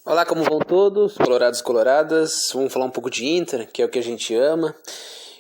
Olá, como vão todos, colorados e coloradas? Vamos falar um pouco de Inter, que é o que a gente ama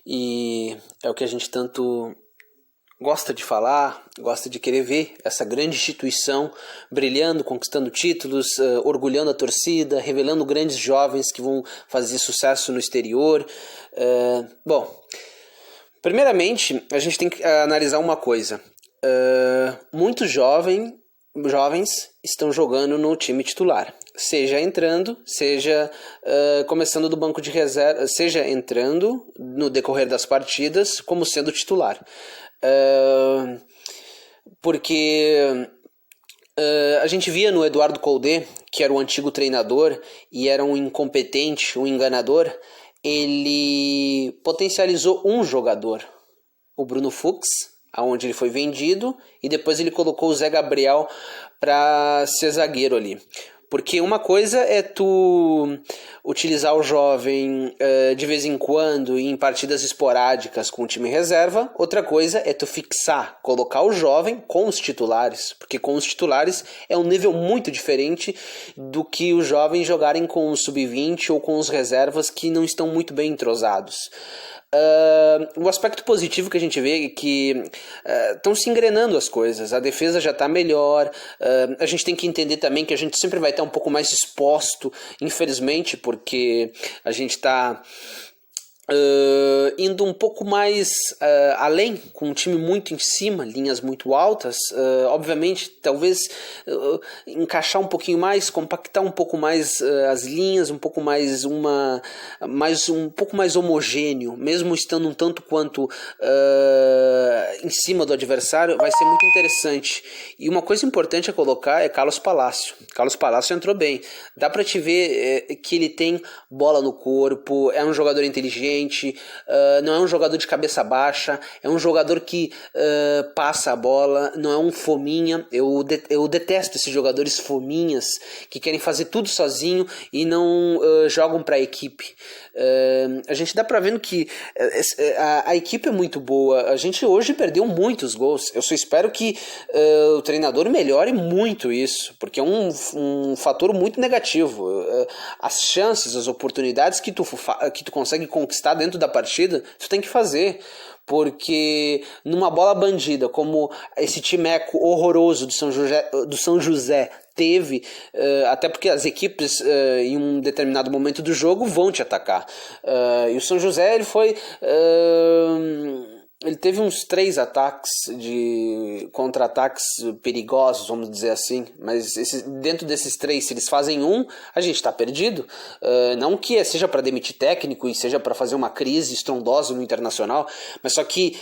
e é o que a gente tanto gosta de falar, gosta de querer ver essa grande instituição brilhando, conquistando títulos, orgulhando a torcida, revelando grandes jovens que vão fazer sucesso no exterior. Primeiramente, a gente tem que analisar uma coisa. Muitos jovens estão jogando no time titular, seja entrando, seja começando do banco de reserva, seja entrando no decorrer das partidas como sendo titular. Porque a gente via no Eduardo Coudet, que era o antigo treinador e era um incompetente, um enganador, ele potencializou um jogador, o Bruno Fux, aonde ele foi vendido, e depois ele colocou o Zé Gabriel para ser zagueiro ali. Porque uma coisa é tu utilizar o jovem de vez em quando em partidas esporádicas com o time reserva, outra coisa é tu fixar, colocar o jovem com os titulares, porque com os titulares é um nível muito diferente do que os jovens jogarem com o sub-20 ou com os reservas que não estão muito bem entrosados. O aspecto positivo que a gente vê é que estão se engrenando as coisas, a defesa já está melhor, a gente tem que entender também que a gente sempre vai estar um pouco mais exposto, infelizmente, porque a gente está indo um pouco mais além, com um time muito em cima, linhas muito altas, obviamente talvez encaixar um pouquinho mais, compactar um pouco mais as linhas, um pouco mais um pouco mais homogêneo, mesmo estando um tanto quanto em cima do adversário, vai ser muito interessante. E uma coisa importante a colocar é Carlos Palácio. Carlos Palácio entrou bem, dá pra te ver que ele tem bola no corpo, é um jogador inteligente, não é um jogador de cabeça baixa, é um jogador que passa a bola, não é um fominha. Eu detesto esses jogadores fominhas que querem fazer tudo sozinho e não jogam para a equipe. A gente dá pra vendo que a equipe é muito boa. A gente hoje perdeu muitos gols. Eu só espero que o treinador melhore muito isso, porque é um fator muito negativo. As chances, as oportunidades que tu consegue conquistar dentro da partida, tu tem que fazer. Porque numa bola bandida, como esse timeco horroroso do São José teve, até porque as equipes em um determinado momento do jogo vão te atacar, e o São José ele teve uns 3 ataques de contra-ataques perigosos, vamos dizer assim, mas dentro desses 3, se eles fazem a gente está perdido. Não que seja para demitir técnico e seja para fazer uma crise estrondosa no Internacional, mas só que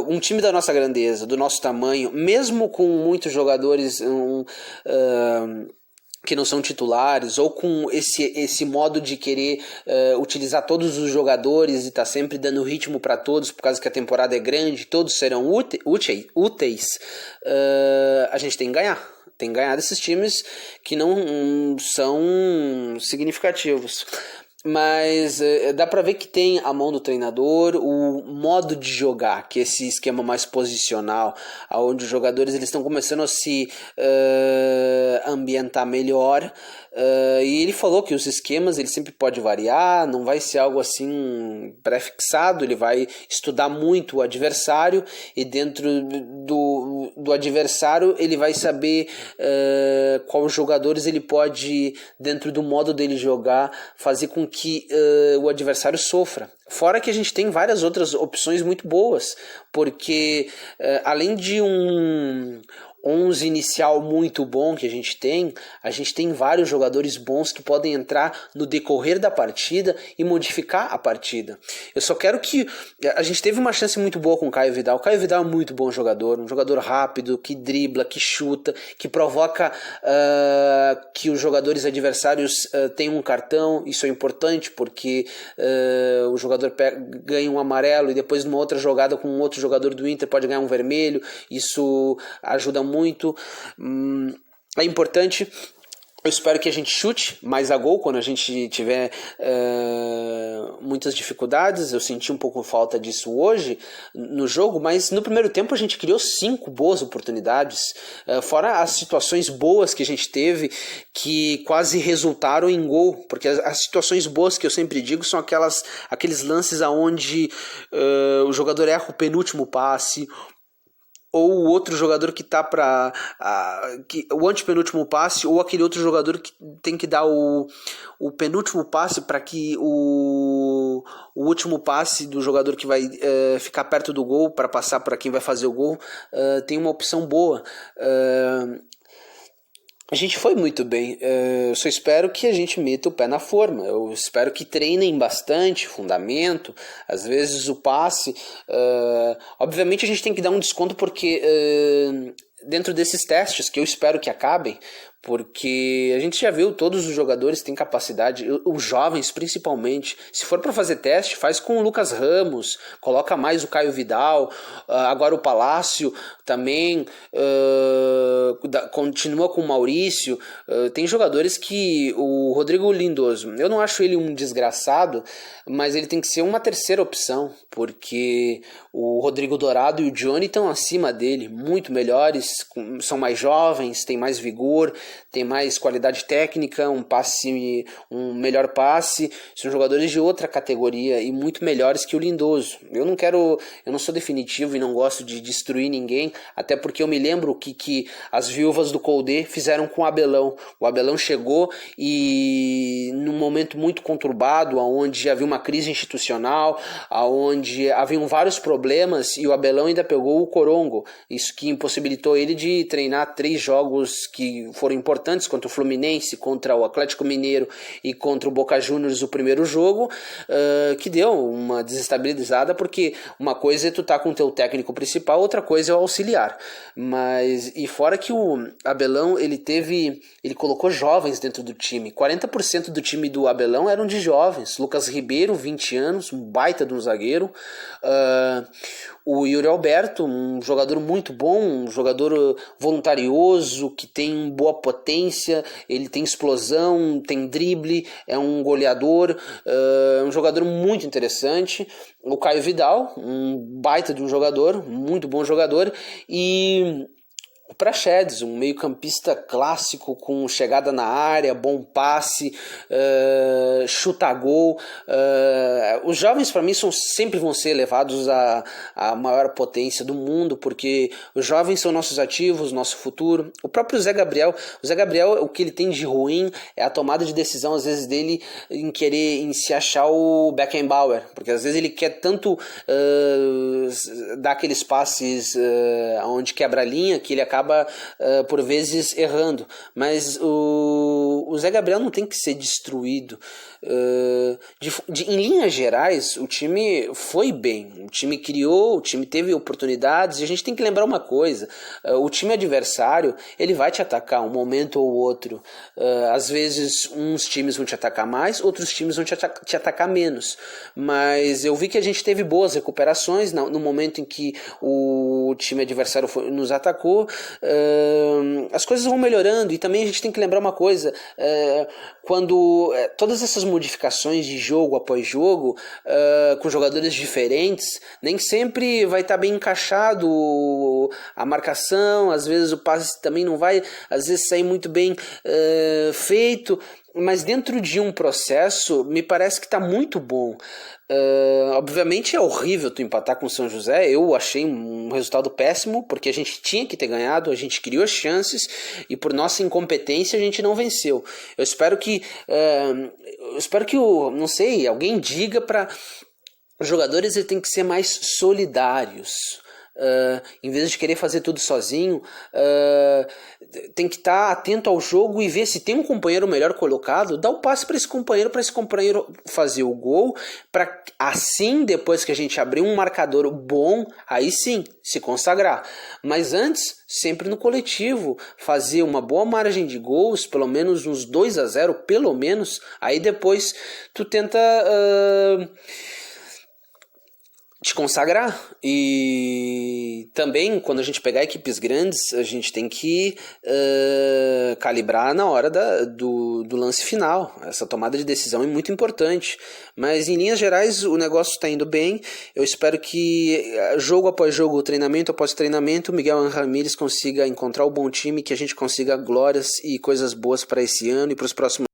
um time da nossa grandeza, do nosso tamanho, mesmo com muitos jogadores que não são titulares, ou com esse modo de querer utilizar todos os jogadores e tá sempre dando ritmo para todos, por causa que a temporada é grande, todos serão úteis, a gente tem que ganhar. Tem que ganhar desses times que não são significativos. Mas dá pra ver que tem a mão do treinador, o modo de jogar, que é esse esquema mais posicional, onde os jogadores eles estão começando a se ambientar melhor. E ele falou que os esquemas ele sempre pode variar, não vai ser algo assim pré-fixado, ele vai estudar muito o adversário e dentro do adversário ele vai saber quais jogadores ele pode, dentro do modo dele jogar, fazer com que o adversário sofra. Fora que a gente tem várias outras opções muito boas, porque além de um 11 inicial muito bom que a gente tem vários jogadores bons que podem entrar no decorrer da partida e modificar a partida. Eu só quero que... A gente teve uma chance muito boa com o Caio Vidal. O Caio Vidal é um muito bom jogador, um jogador rápido, que dribla, que chuta, que provoca que os jogadores adversários tenham um cartão. Isso é importante porque o jogador ganha um amarelo e depois numa outra jogada com um outro jogador do Inter pode ganhar um vermelho. Isso ajuda muito. É importante Eu espero que a gente chute mais a gol quando a gente tiver muitas dificuldades. Eu senti um pouco falta disso hoje no jogo, mas no primeiro tempo a gente criou 5 boas oportunidades, fora as situações boas que a gente teve que quase resultaram em gol, porque as situações boas que eu sempre digo são aqueles lances onde o jogador erra o penúltimo passe, ou o outro jogador que tá para o antepenúltimo passe, ou aquele outro jogador que tem que dar o penúltimo passe para que o último passe do jogador que vai ficar perto do gol para passar para quem vai fazer o gol tem uma opção boa. A gente foi muito bem, eu só espero que a gente meta o pé na forma, eu espero que treinem bastante, fundamento, às vezes o passe, obviamente a gente tem que dar um desconto porque dentro desses testes, que eu espero que acabem, porque a gente já viu, todos os jogadores têm capacidade, os jovens principalmente. Se for para fazer teste, faz com o Lucas Ramos, coloca mais o Caio Vidal, agora o Palácio também, continua com o Maurício. Tem jogadores que, o Rodrigo Lindoso, eu não acho ele um desgraçado, mas ele tem que ser uma terceira opção, porque o Rodrigo Dourado e o Johnny estão acima dele, muito melhores, são mais jovens, têm mais vigor, tem mais qualidade técnica, um melhor passe, são jogadores de outra categoria e muito melhores que o Lindoso. Eu não sou definitivo e não gosto de destruir ninguém, até porque eu me lembro que as viúvas do Koldé fizeram com o Abelão. O Abelão chegou e num momento muito conturbado, onde havia uma crise institucional, onde haviam vários problemas, e o Abelão ainda pegou o Corongo, isso que impossibilitou ele de treinar 3 jogos que foram importantes, contra o Fluminense, contra o Atlético Mineiro e contra o Boca Juniors, o primeiro jogo, que deu uma desestabilizada, porque uma coisa é tu tá com o teu técnico principal, outra coisa é o auxiliar. E fora que o Abelão, ele colocou jovens dentro do time, 40% do time do Abelão eram de jovens. Lucas Ribeiro, 20 anos, um baita de um zagueiro, o Yuri Alberto, um jogador muito bom, um jogador voluntarioso, que tem boa potência, ele tem explosão, tem drible, é um goleador, um jogador muito interessante. O Caio Vidal, um baita de um jogador, muito bom jogador, e o Praxedes, um meio-campista clássico com chegada na área, bom passe, chuta gol. Os jovens, para mim, sempre vão ser levados à maior potência do mundo, porque os jovens são nossos ativos, nosso futuro. O próprio Zé Gabriel, o que ele tem de ruim é a tomada de decisão, às vezes, dele em se achar o Beckenbauer, porque às vezes ele quer tanto dar aqueles passes onde quebra a linha, que ele acaba por vezes errando, mas o Zé Gabriel não tem que ser destruído. Em linhas gerais, o time foi bem, o time criou, o time teve oportunidades, e a gente tem que lembrar uma coisa: o time adversário, ele vai te atacar um momento ou outro. Às vezes uns times vão te atacar mais, outros times vão te atacar menos, mas eu vi que a gente teve boas recuperações no momento em que o time adversário nos atacou. As coisas vão melhorando, e também a gente tem que lembrar uma coisa: quando todas essas modificações de jogo após jogo, com jogadores diferentes, nem sempre vai estar bem encaixado a marcação, às vezes o passe também não vai, às vezes, sair muito bem feito, mas dentro de um processo me parece que está muito bom. Obviamente é horrível tu empatar com o São José. Eu achei um resultado péssimo, porque a gente tinha que ter ganhado, a gente criou chances e por nossa incompetência a gente não venceu. Eu espero que não sei, alguém diga para os jogadores, eles têm que ser mais solidários. Em vez de querer fazer tudo sozinho, tem que estar atento ao jogo e ver se tem um companheiro melhor colocado, dá o passe para esse companheiro fazer o gol, para assim, depois que a gente abrir um marcador bom, aí sim se consagrar. Mas antes, sempre no coletivo, fazer uma boa margem de gols, pelo menos uns 2-0, pelo menos, aí depois tu tenta te consagrar. E também, quando a gente pegar equipes grandes, a gente tem que calibrar na hora do lance final. Essa tomada de decisão é muito importante. Mas, em linhas gerais, o negócio está indo bem. Eu espero que, jogo após jogo, treinamento após treinamento, Miguel Ramírez consiga encontrar o bom time, que a gente consiga glórias e coisas boas para esse ano e para os próximos